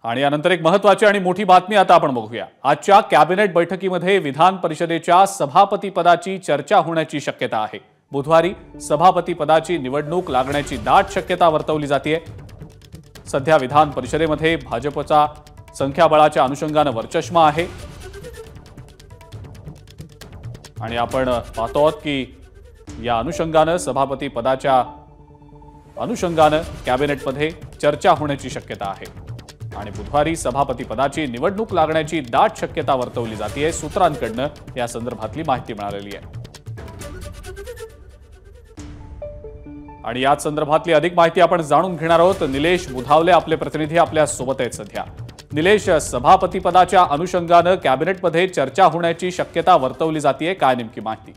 आणि यानंतर एक महत्त्वाची आणि मोठी बातमी आता आपण बघूया। आजच्या कॅबिनेट बैठकीमध्ये विधान परिषदेच्या सभापती पदाची चर्चा होण्याची शक्यता आहे। बुधवारी सभापती पदाची निवडणूक लागण्याची दाट शक्यता वर्तवली जाते। सध्या विधान परिषदेमध्ये भाजपचा संख्याबळाच्या अनुषंगाने वर्चस्व आहे आणि आपण पाहतो आहोत की या अनुषंगाने सभापती पदाच्या अनुषंगाने कॅबिनेटमध्ये चर्चा होण्याची शक्यता आहे आणि बुधवारी सभापती पदाची निवडणूक लागण्याची दाट शक्यता वर्तवली जाते। सूत्रांकडून या संदर्भातली माहिती मिळालेली आहे आणि याच संदर्भातली अधिक माहिती आपण जाणून घेणार आहोत। निलेश बुधावले आपले प्रतिनिधी आपल्या सोबत आहेत सध्या। निलेश, सभापती पदाच्या अनुषंगाने कॅबिनेटमध्ये चर्चा होण्याची शक्यता वर्तवली जाते, काय नेमकी माहिती?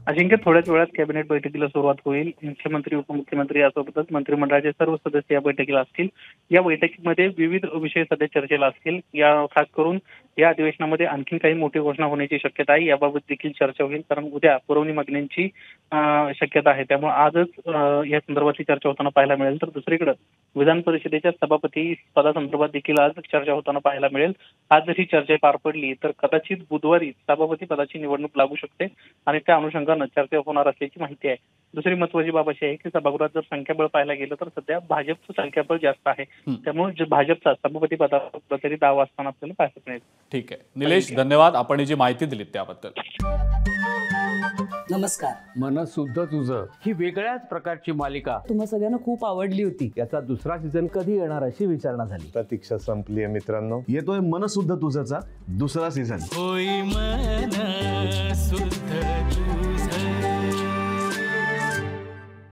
अजिंक्य, थोड्याच वेळात कॅबिनेट बैठकीला सुरुवात होईल। मुख्यमंत्री, उपमुख्यमंत्री यासोबतच मंत्रिमंडळाचे सर्व सदस्य या बैठकीला असतील। या बैठकीमध्ये विविध विषय सध्या चर्चेला असतील। या खास करून या अधिवेशनामध्ये आणखी काही मोठी घोषणा होण्याची शक्यता आहे, याबाबत देखील चर्चा होईल। कारण उद्या पुरवणी मागण्यांची शक्यता आहे, त्यामुळे आजच या संदर्भातली चर्चा होताना पाहायला मिळेल। तर दुसरीकडे विधान परिषदेच्या सभापती पदासंदर्भात देखील आज चर्चा होताना पाहायला मिळेल। आज जर ही चर्चा पार पडली तर कदाचित बुधवारी सभापती पदाची निवडणूक लागू शकते आणि त्या अनुषंगाने चर्चा होणार असल्याची माहिती आहे। दुसरी महत्त्वाची बाब अशी आहे की सभागृहात जर संख्याबळ पाहायला गेलं तर सध्या भाजपचं संख्याबळ जास्त आहे, त्यामुळे भाजपचा सभापती पदावर तरी दावा असताना आपल्याला पाहायला मिळेल। ठीक आहे निलेश, धन्यवाद आपण जी माहिती दिलीत त्याबद्दल। नमस्कार। मनसुद्धा तुझं ही वेगळ्याच प्रकारची मालिका तुम्हा सगळ्यांना खूप आवडली होती। याचा दुसरा सीझन कधी येणार अशी विचारणा झाली। प्रतीक्षा संपली आहे मित्रांनो, येतोय मनसुद्धा तुझाचा दुसरा सीझन। होई मनसुद्धा